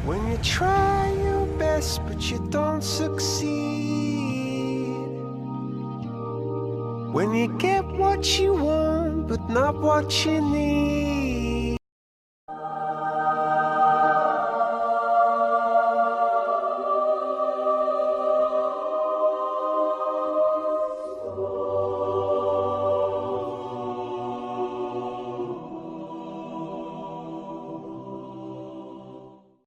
When you try your best but you don't succeed. When you get what you want but not what you need.